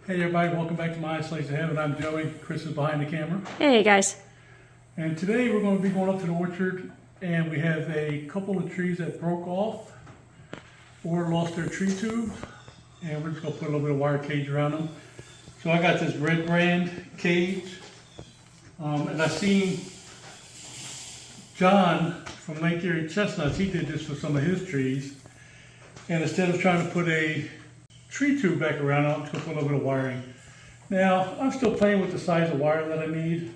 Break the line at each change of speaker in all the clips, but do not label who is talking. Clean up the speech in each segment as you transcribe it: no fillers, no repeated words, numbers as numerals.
Hey everybody, welcome back to My Isolation Heaven. I'm Joey. Chris is behind the camera.
Hey guys.
And today we're going to be going up to the orchard, and we have a couple of trees that broke off or lost their tree tubes, and we're just going to put a little bit of wire cage around them. So I got this red brand cage, and I seen John from Lake Erie Chestnuts, he did this for some of his trees, and instead of trying to put a tree tube back around, I'll just put a little bit of wiring. Now, I'm still playing with the size of wire that I need,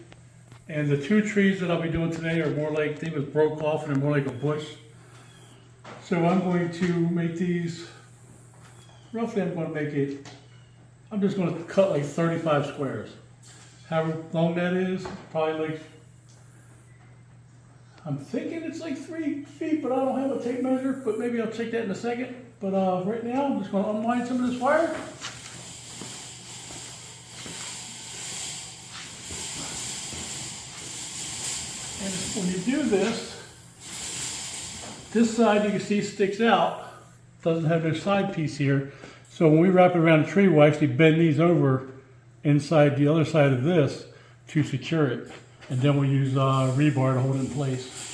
and the two trees that I'll be doing today are more like, they was broke off and they're more like a bush. So I'm going to make these, roughly I'm going to make it, I'm just going to cut like 35 squares. However long that is, probably like, I'm thinking it's like 3 feet, but I don't have a tape measure, but maybe I'll check that in a second. But right now, I'm just going to unwind some of this wire. And when you do this side you can see sticks out, doesn't have their side piece here. So when we wrap it around the tree, we'll actually bend these over inside the other side of this to secure it. And then we'll use rebar to hold it in place.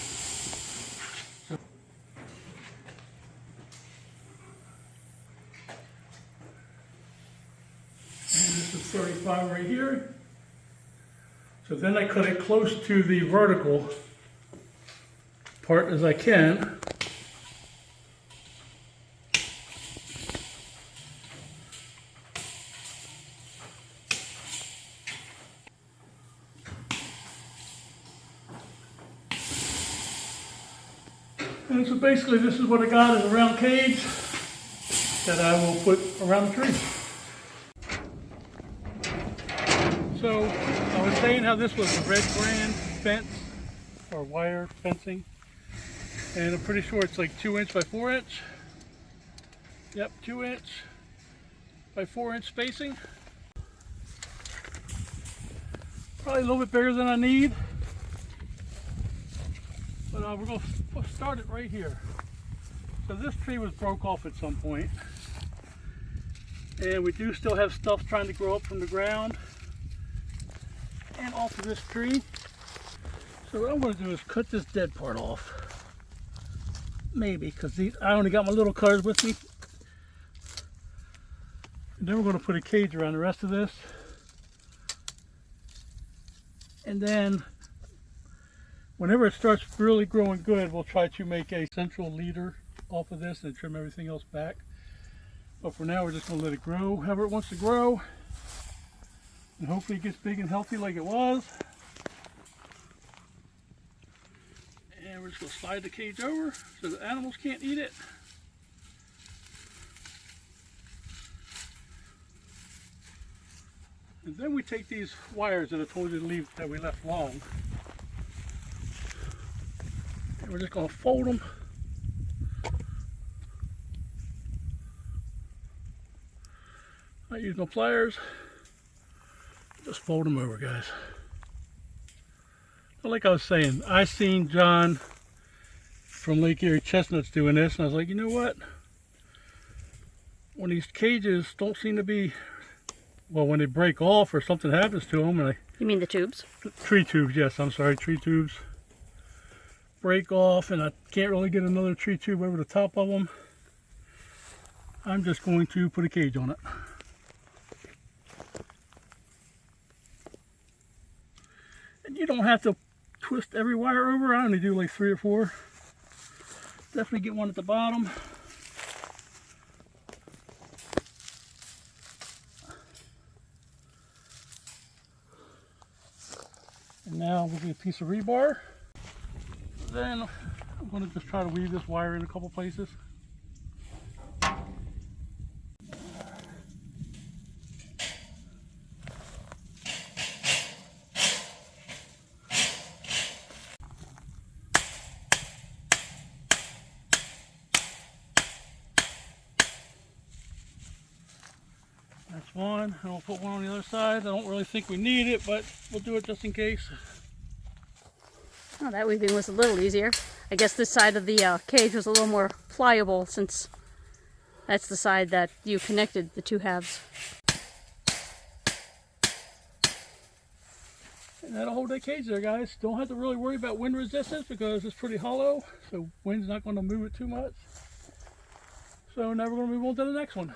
And this is 35 right here. So then I cut it close to the vertical part as I can. And so basically this is what I got, is a round cage that I will put around the tree. So I was saying how this was a red brand fence or wire fencing, and I'm pretty sure it's like 2 inch by 4 inch. Yep, 2 inch by 4 inch spacing. Probably a little bit bigger than I need, but we're going to start it right here. So this tree was broke off at some point, and we do still have stuff trying to grow up from the ground and off of this tree. So what I'm going to do is cut this dead part off. Maybe, because I only got my little cutters with me. And then we're going to put a cage around the rest of this. And then whenever it starts really growing good, we'll try to make a central leader off of this and trim everything else back. But for now, we're just going to let it grow however it wants to grow. And hopefully it gets big and healthy like it was. And we're just going to slide the cage over so the animals can't eat it. And then we take these wires that I told you to leave, that we left long, and we're just going to fold them. I use no pliers. Just fold them over, guys. But like I was saying, I seen John from Lake Erie Chestnuts doing this, and I was like, you know what? When these cages don't seem to be, well, when they break off or something happens to them, and
You mean the tubes?
tree tubes, yes, I'm sorry, tree tubes break off, and I can't really get another tree tube over the top of them, I'm just going to put a cage on it. And you don't have to twist every wire over. I only do like 3 or 4. Definitely get one at the bottom. And now we'll get a piece of rebar. Then I'm going to just try to weave this wire in a couple places. That's one, and we'll put one on the other side. I don't really think we need it, but we'll do it just in case.
Oh, that weaving was a little easier. I guess this side of the cage was a little more pliable since that's the side that you connected the two halves.
And that'll hold that cage there, guys. Don't have to really worry about wind resistance because it's pretty hollow, so wind's not going to move it too much. So now we're going to move on to the next one.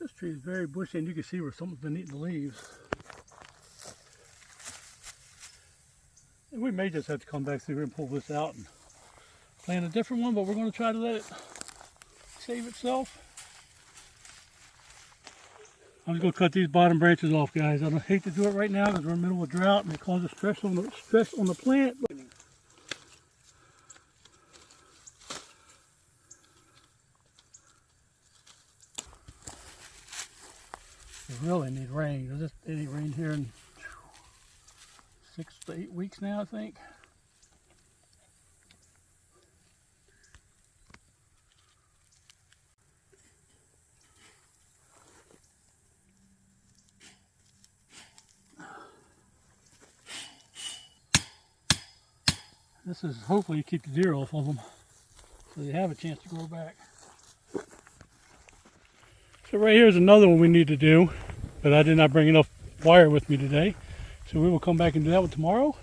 This tree is very bushy, and you can see where someone's been eating the leaves. And we may just have to come back through here and pull this out and plant a different one, but we're going to try to let it save itself. I'm just going to cut these bottom branches off, guys. I don't hate to do it right now because we're in the middle of a drought and it causes stress on the plant. We really need rain. There's just any rain here in 6 to 8 weeks now, I think. This is hopefully keep the deer off of them so they have a chance to grow back. So right here is another one we need to do, but I did not bring enough wire with me today. So we will come back and do that one tomorrow.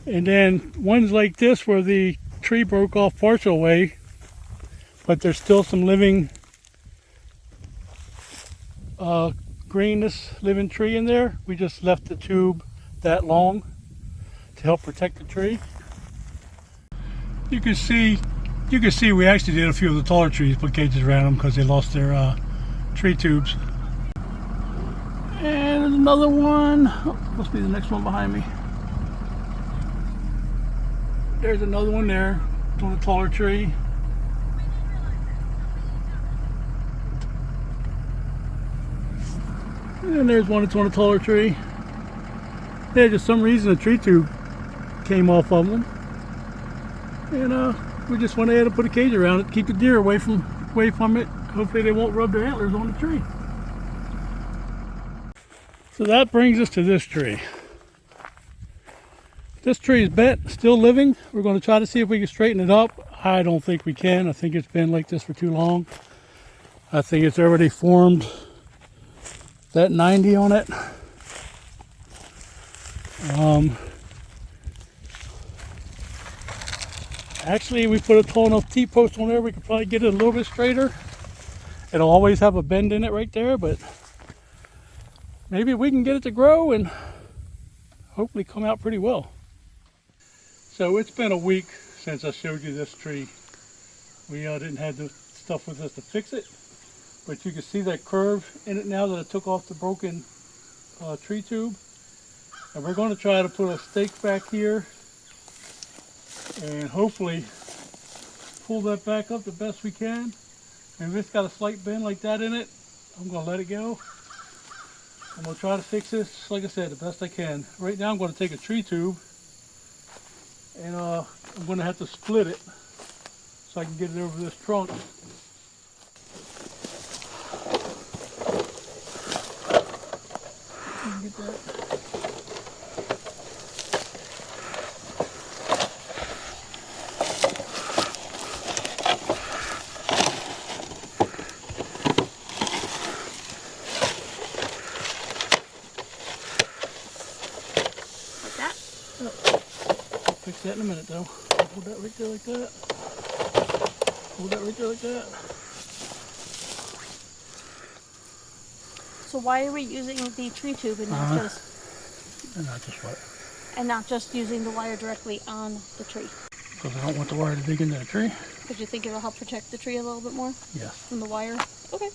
And then ones like this where the tree broke off partial way, but there's still some living greenness, living tree in there. We just left the tube that long to help protect the tree. You can see we actually did a few of the taller trees, put cages around them because they lost their tree tubes. And there's another one. Oh, must be the next one behind me. There's another one there on a taller tree. And there's one that's on a taller tree. Yeah, just some reason the tree tube came off of them. And we just went ahead and put a cage around it to keep the deer away from it. Hopefully they won't rub their antlers on the tree. So that brings us to this tree. This tree is bent, still living. We're going to try to see if we can straighten it up. I don't think we can. I think it's been like this for too long. I think it's already formed that 90 on it. Actually, we put a tall enough T-post on there, we could probably get it a little bit straighter. It'll always have a bend in it right there, but maybe we can get it to grow and hopefully come out pretty well. So it's been a week since I showed you this tree. We didn't have the stuff with us to fix it, but you can see that curve in it now that I took off the broken tree tube. And we're going to try to put a stake back here and hopefully pull that back up the best we can. And if it's got a slight bend like that in it, I'm going to let it go. I'm going to try to fix this, like I said, the best I can. Right now I'm going to take a tree tube and I'm going to have to split it so I can get it over this trunk. Get that. Fix that in a minute though. Hold that right there like that. Hold that right there like that.
So why are we using the tree tube and not just using the wire directly on the tree?
Because I don't want the wire to dig into the tree.
Because you think it'll help protect the tree a little bit more?
Yes.
From the wire? Okay.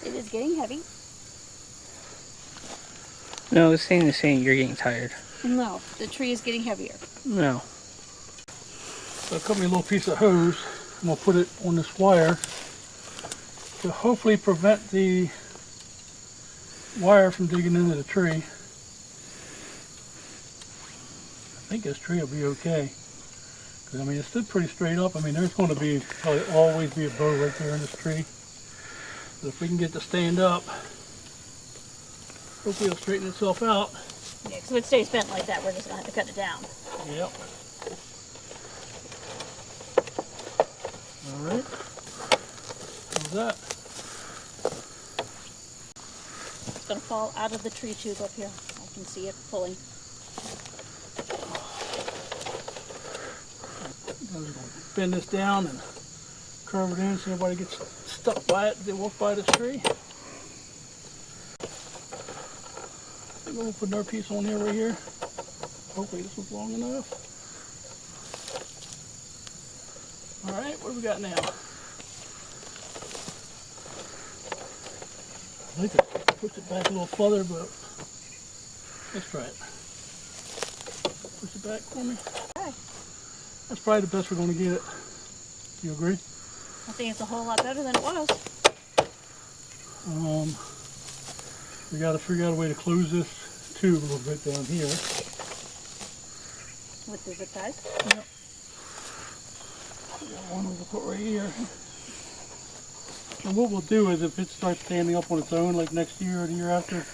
It is getting heavy.
No, this thing is saying you're getting tired.
No, the tree is getting heavier.
No.
So I cut me a little piece of hose. I'm going to put it on this wire to hopefully prevent the wire from digging into the tree. I think this tree will be okay. Because I mean, it stood pretty straight up. I mean, there's going to be probably always be a bow right there in this tree. But if we can get it to stand up, hopefully it'll straighten itself out.
Yeah, because if it stays bent like that, we're just going to have to cut it down.
Yep. Alright. How's that?
It's gonna fall out of the tree tube up here. I can see it pulling.
I'm just going to bend this down and curve it in so nobody gets stuck by it as they walk by the tree. I'm going to put another piece on here right here. Hopefully this was long enough. Alright, what do we got now? I like to push it back a little further, but let's try it. Push it back for me.
Okay.
That's probably the best we're going to get it. You agree?
I think it's a whole lot better than it was.
We got to figure out a way to close this tube a little bit down here.
With the zip ties.
Yep. We got one we'll put right here. And what we'll do is if it starts standing up on its own like next year or the year after,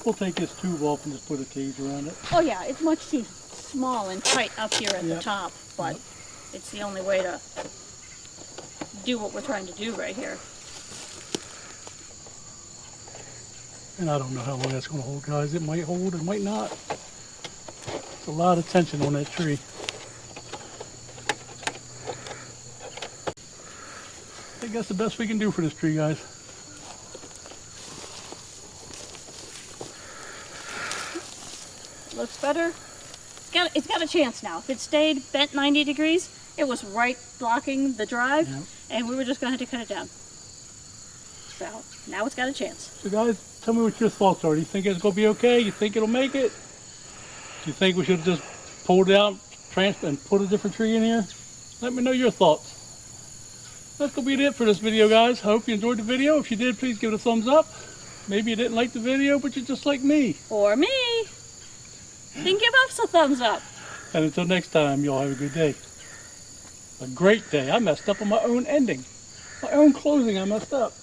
we'll take this tube off and just put a cage around it.
Oh yeah, it's much too small and tight up here at the top, but it's the only way to do what we're trying to do right here.
And I don't know how long that's going to hold, guys. It might hold, it might not. It's a lot of tension on that tree. I think that's the best we can do for this tree, guys.
Looks better. It's got a chance now. If it stayed bent 90 degrees, it was right blocking the drive, and we were just going to have to cut it down. So now it's got a chance.
So guys, tell me what your thoughts are. Do you think it's going to be okay? You think it'll make it? Do you think we should have just pulled it out and put a different tree in here? Let me know your thoughts. That's going to be it for this video, guys. I hope you enjoyed the video. If you did, please give it a thumbs up. Maybe you didn't like the video, but you're just like me.
Or me. Then give us a thumbs up.
And until next time, y'all have a good day. A great day. I messed up on my own ending. My own closing, I messed up.